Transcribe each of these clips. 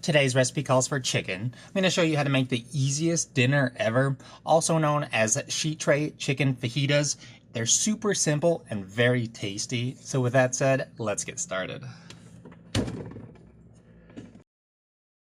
Today's recipe calls for chicken. I'm going to show you how to make the easiest dinner ever, also known as sheet tray chicken fajitas. They're super simple and very tasty. So with that said, let's get started.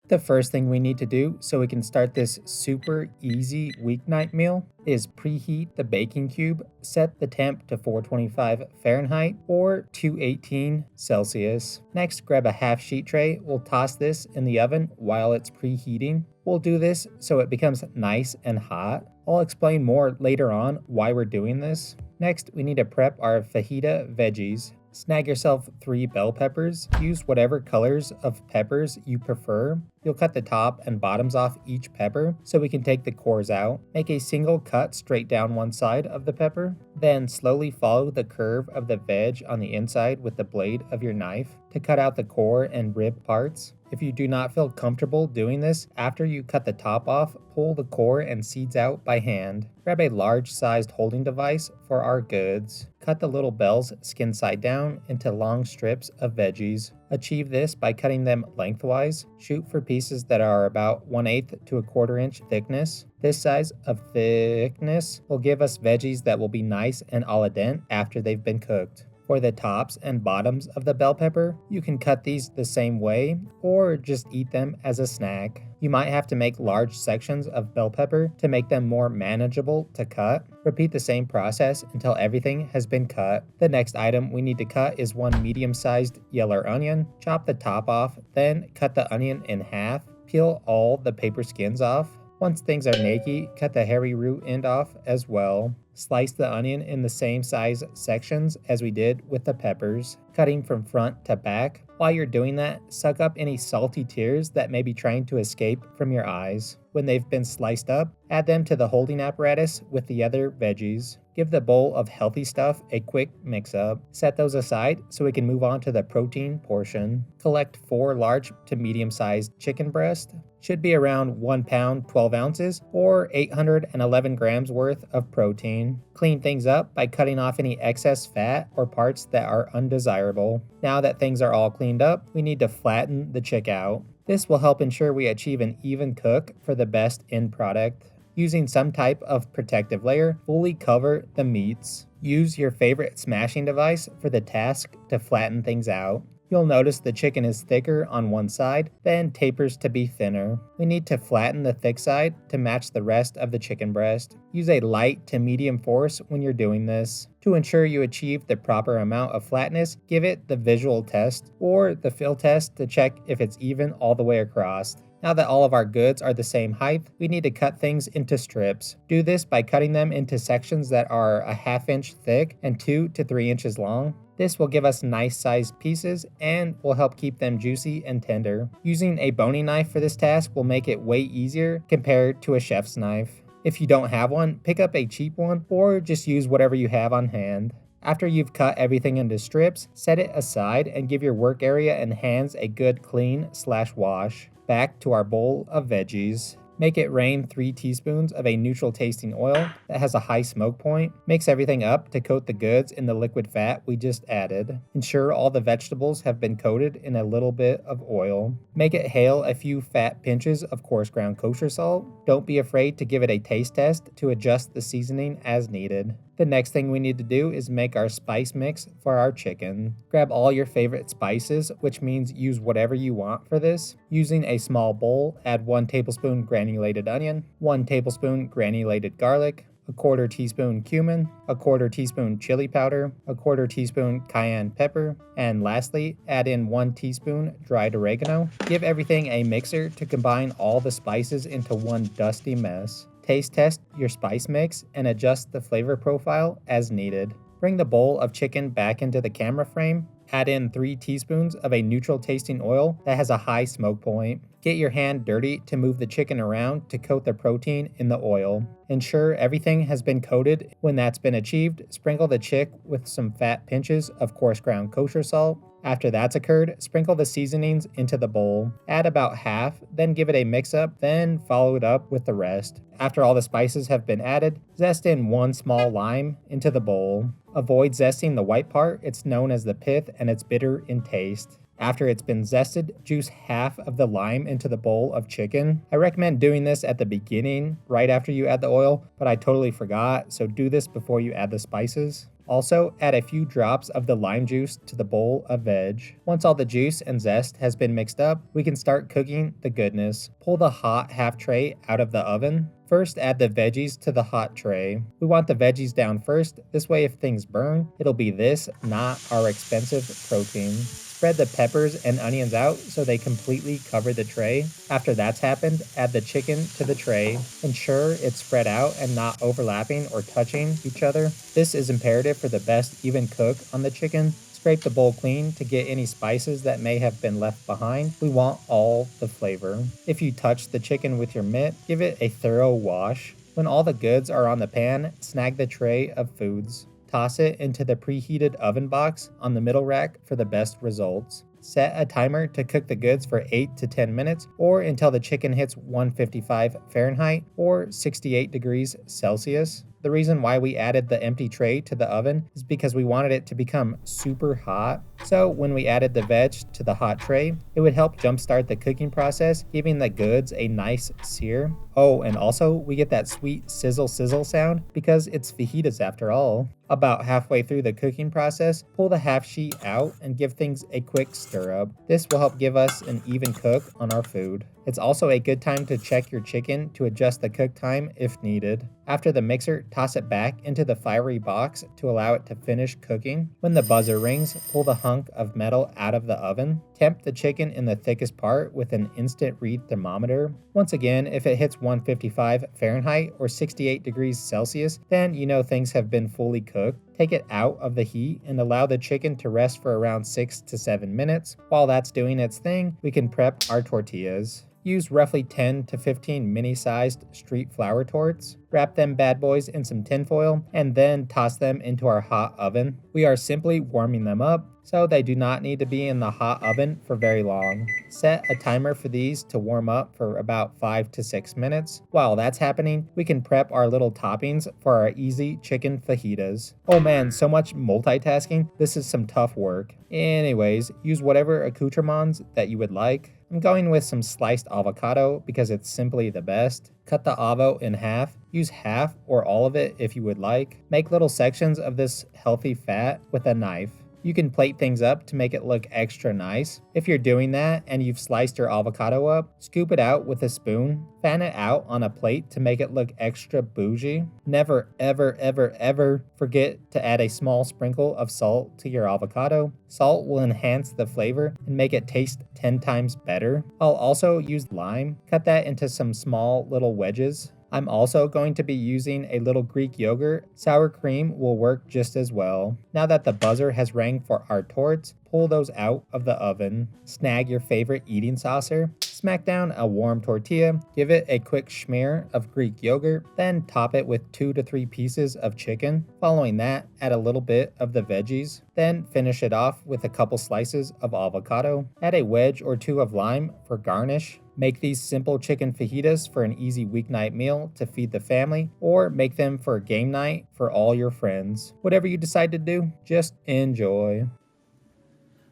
The first thing we need to do so we can start this super easy weeknight meal is preheat the baking cube, set the temp to 425 Fahrenheit or 218 Celsius. Next, grab a half sheet tray. We'll toss this in the oven while it's preheating. We'll do this so it becomes nice and hot. I'll explain more later on why we're doing this. Next, we need to prep our fajita veggies. Snag yourself 3 bell peppers. Use whatever colors of peppers you prefer. You'll cut the top and bottoms off each pepper so we can take the cores out. Make a single cut straight down one side of the pepper. Then slowly follow the curve of the veg on the inside with the blade of your knife to cut out the core and rib parts. If you do not feel comfortable doing this, after you cut the top off, pull the core and seeds out by hand. Grab a large-sized holding device for our goods. Cut the little bells skin side down into long strips of veggies. Achieve this by cutting them lengthwise. Shoot for pieces that are about 1/8 to 1/4 inch thickness. This size of thickness will give us veggies that will be nice and al dente after they've been cooked. For the tops and bottoms of the bell pepper, you can cut these the same way or just eat them as a snack. You might have to make large sections of bell pepper to make them more manageable to cut. Repeat the same process until everything has been cut. The next item we need to cut is 1 medium-sized yellow onion. Chop the top off, then cut the onion in half. Peel all the paper skins off. Once things are naked, cut the hairy root end off as well. Slice the onion in the same size sections as we did with the peppers, cutting from front to back. While you're doing that, suck up any salty tears that may be trying to escape from your eyes. When they've been sliced up, add them to the holding apparatus with the other veggies. Give the bowl of healthy stuff a quick mix up. Set those aside so we can move on to the protein portion. Collect 4 large to medium-sized chicken breasts. Should be around 1 pound 12 ounces or 811 grams worth of protein. Clean things up by cutting off any excess fat or parts that are undesirable. Now that things are all cleaned up, we need to flatten the chick out. This will help ensure we achieve an even cook for the best end product. Using some type of protective layer, fully cover the meats. Use your favorite smashing device for the task to flatten things out. You'll notice the chicken is thicker on one side, then tapers to be thinner. We need to flatten the thick side to match the rest of the chicken breast. Use a light to medium force when you're doing this. To ensure you achieve the proper amount of flatness, give it the visual test or the feel test to check if it's even all the way across. Now that all of our goods are the same height, we need to cut things into strips. Do this by cutting them into sections that are a 1/2 inch thick and 2 to 3 inches long. This will give us nice sized pieces and will help keep them juicy and tender. Using a boning knife for this task will make it way easier compared to a chef's knife. If you don't have one, pick up a cheap one or just use whatever you have on hand. After you've cut everything into strips, set it aside and give your work area and hands a good clean/wash. Back to our bowl of veggies. Make it rain 3 teaspoons of a neutral tasting oil that has a high smoke point. Mix everything up to coat the goods in the liquid fat we just added. Ensure all the vegetables have been coated in a little bit of oil. Make it hail a few fat pinches of coarse ground kosher salt. Don't be afraid to give it a taste test to adjust the seasoning as needed. The next thing we need to do is make our spice mix for our chicken. Grab all your favorite spices, which means use whatever you want for this. Using a small bowl, add 1 tablespoon granulated onion, 1 tablespoon granulated garlic, 1/4 teaspoon cumin, 1/4 teaspoon chili powder, 1/4 teaspoon cayenne pepper, and lastly, add in 1 teaspoon dried oregano. Give everything a mixer to combine all the spices into one dusty mess. Taste test your spice mix and adjust the flavor profile as needed. Bring the bowl of chicken back into the camera frame. Add in 3 teaspoons of a neutral tasting oil that has a high smoke point. Get your hand dirty to move the chicken around to coat the protein in the oil. Ensure everything has been coated. When that's been achieved, sprinkle the chick with some fat pinches of coarse ground kosher salt. After that's occurred, sprinkle the seasonings into the bowl. Add about half, then give it a mix up, then follow it up with the rest. After all the spices have been added, zest in 1 small lime into the bowl. Avoid zesting the white part, it's known as the pith and it's bitter in taste. After it's been zested, juice half of the lime into the bowl of chicken. I recommend doing this at the beginning, right after you add the oil, but I totally forgot, so do this before you add the spices. Also, add a few drops of the lime juice to the bowl of veg. Once all the juice and zest has been mixed up, we can start cooking the goodness. Pull the hot half tray out of the oven. First, add the veggies to the hot tray. We want the veggies down first, this way if things burn, it'll be this, not our expensive protein. Spread the peppers and onions out so they completely cover the tray. After that's happened, add the chicken to the tray. Ensure it's spread out and not overlapping or touching each other. This is imperative for the best even cook on the chicken. Scrape the bowl clean to get any spices that may have been left behind. We want all the flavor. If you touch the chicken with your mitt, give it a thorough wash. When all the goods are on the pan, snag the tray of foods. Toss it into the preheated oven box on the middle rack for the best results. Set a timer to cook the goods for 8 to 10 minutes or until the chicken hits 155 Fahrenheit or 68 degrees Celsius. The reason why we added the empty tray to the oven is because we wanted it to become super hot. So when we added the veg to the hot tray, it would help jumpstart the cooking process, giving the goods a nice sear. Oh, and also we get that sweet sizzle sound because it's fajitas after all. About halfway through the cooking process, pull the half sheet out and give things a quick stir up. This will help give us an even cook on our food. It's also a good time to check your chicken to adjust the cook time if needed. After the mixer, toss it back into the fiery box to allow it to finish cooking. When the buzzer rings, pull the hunk of metal out of the oven. Temp the chicken in the thickest part with an instant read thermometer. Once again, if it hits 155 Fahrenheit or 68 degrees Celsius, then you know things have been fully cooked. Take it out of the heat and allow the chicken to rest for around 6 to 7 minutes. While that's doing its thing, we can prep our tortillas. Use roughly 10 to 15 mini-sized street flour torts. Wrap them bad boys in some tinfoil and then toss them into our hot oven. We are simply warming them up, so they do not need to be in the hot oven for very long. Set a timer for these to warm up for about 5 to 6 minutes. While that's happening, we can prep our little toppings for our easy chicken fajitas. Oh man, so much multitasking. This is some tough work. Anyways, use whatever accoutrements that you would like. I'm going with some sliced avocado because it's simply the best. Cut the avo in half. Use half or all of it if you would like. Make little sections of this healthy fat with a knife. You can plate things up to make it look extra nice. If you're doing that and you've sliced your avocado up, scoop it out with a spoon, fan it out on a plate to make it look extra bougie. Never, ever forget to add a small sprinkle of salt to your avocado. Salt will enhance the flavor and make it taste 10 times better. I'll also use lime. Cut that into some small little wedges. I'm also going to be using a little Greek yogurt. Sour cream will work just as well. Now that the buzzer has rang for our torts, pull those out of the oven. Snag your favorite eating saucer. Smack down a warm tortilla. Give it a quick smear of Greek yogurt. Then top it with 2 to 3 pieces of chicken. Following that, add a little bit of the veggies. Then finish it off with a couple slices of avocado. Add a wedge or 2 of lime for garnish. Make these simple chicken fajitas for an easy weeknight meal to feed the family, or make them for a game night for all your friends. Whatever you decide to do, just enjoy.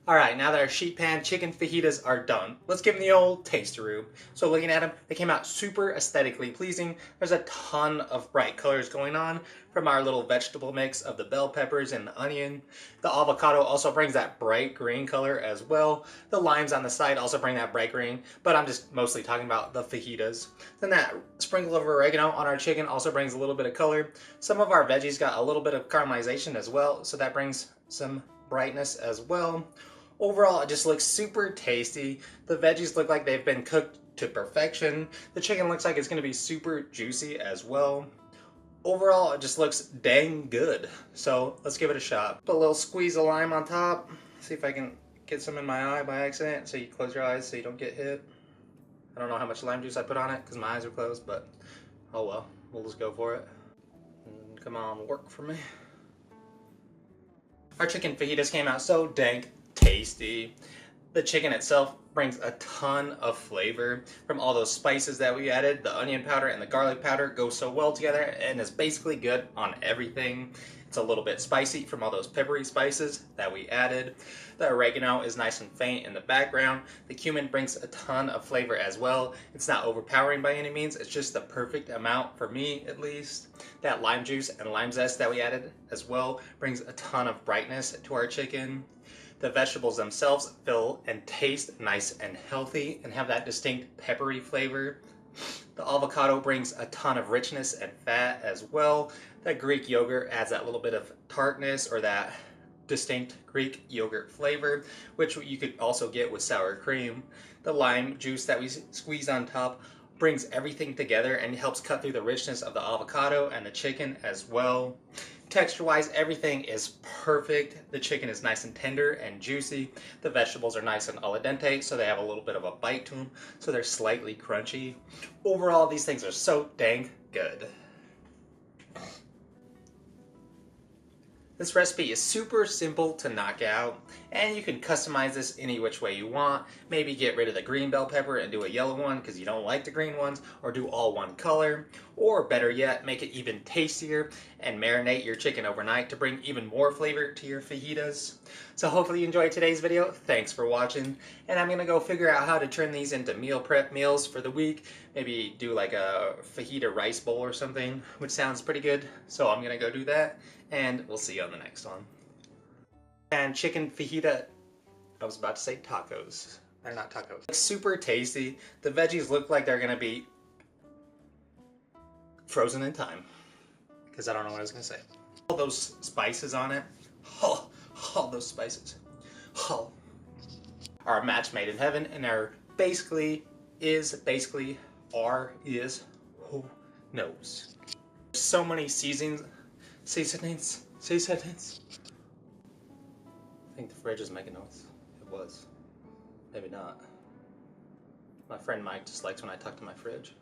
Alright, now that our sheet pan chicken fajitas are done, let's give them the old taste-a-roo. So looking at them, they came out super aesthetically pleasing. There's a ton of bright colors going on from our little vegetable mix of the bell peppers and the onion. The avocado also brings that bright green color as well. The limes on the side also bring that bright green, but I'm just mostly talking about the fajitas. Then that sprinkle of oregano on our chicken also brings a little bit of color. Some of our veggies got a little bit of caramelization as well, so that brings some brightness as well. Overall, it just looks super tasty. The veggies look like they've been cooked to perfection. The chicken looks like it's going to be super juicy as well. Overall, it just looks dang good. So let's give it a shot. Put a little squeeze of lime on top. See if I can get some in my eye by accident. So you close your eyes so you don't get hit. I don't know how much lime juice I put on it because my eyes are closed, but oh well. We'll just go for it. Come on, work for me. Our chicken fajitas came out so dang tasty. The chicken itself brings a ton of flavor from all those spices that we added. The onion powder and the garlic powder go so well together and is basically good on everything. It's a little bit spicy from all those peppery spices that we added. The oregano is nice and faint in the background. The cumin brings a ton of flavor as well. It's not overpowering by any means. It's just the perfect amount for me, at least. That lime juice and lime zest that we added as well brings a ton of brightness to our chicken. The vegetables themselves feel and taste nice and healthy and have that distinct peppery flavor. The avocado brings a ton of richness and fat as well. That Greek yogurt adds that little bit of tartness or that distinct Greek yogurt flavor, which you could also get with sour cream. The lime juice that we squeeze on top brings everything together and helps cut through the richness of the avocado and the chicken as well. Texture-wise, everything is perfect. The chicken is nice and tender and juicy. The vegetables are nice and al dente, so they have a little bit of a bite to them, so they're slightly crunchy. Overall, these things are so dang good. This recipe is super simple to knock out, and you can customize this any which way you want. Maybe get rid of the green bell pepper and do a yellow one because you don't like the green ones, or do all one color. Or better yet, make it even tastier and marinate your chicken overnight to bring even more flavor to your fajitas. So hopefully you enjoyed today's video. Thanks for watching, and I'm gonna go figure out how to turn these into meal prep meals for the week. Maybe do like a fajita rice bowl or something, which sounds pretty good. So I'm gonna go do that, and we'll see you on the next one. And chicken fajita, I was about to say tacos. They're not tacos. It's super tasty. The veggies look like they're gonna be frozen in time, because I don't know what I was gonna say. All those spices on it, all those spices, are a match made in heaven, and are basically, who knows. So many seasonings. I think the fridge is making noise. It was. Maybe not. My friend Mike just likes when I talk to my fridge.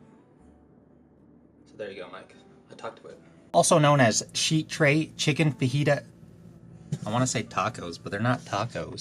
So there you go, Mike. I talked to it. Also known as sheet tray chicken fajita. I want to say tacos, but they're not tacos.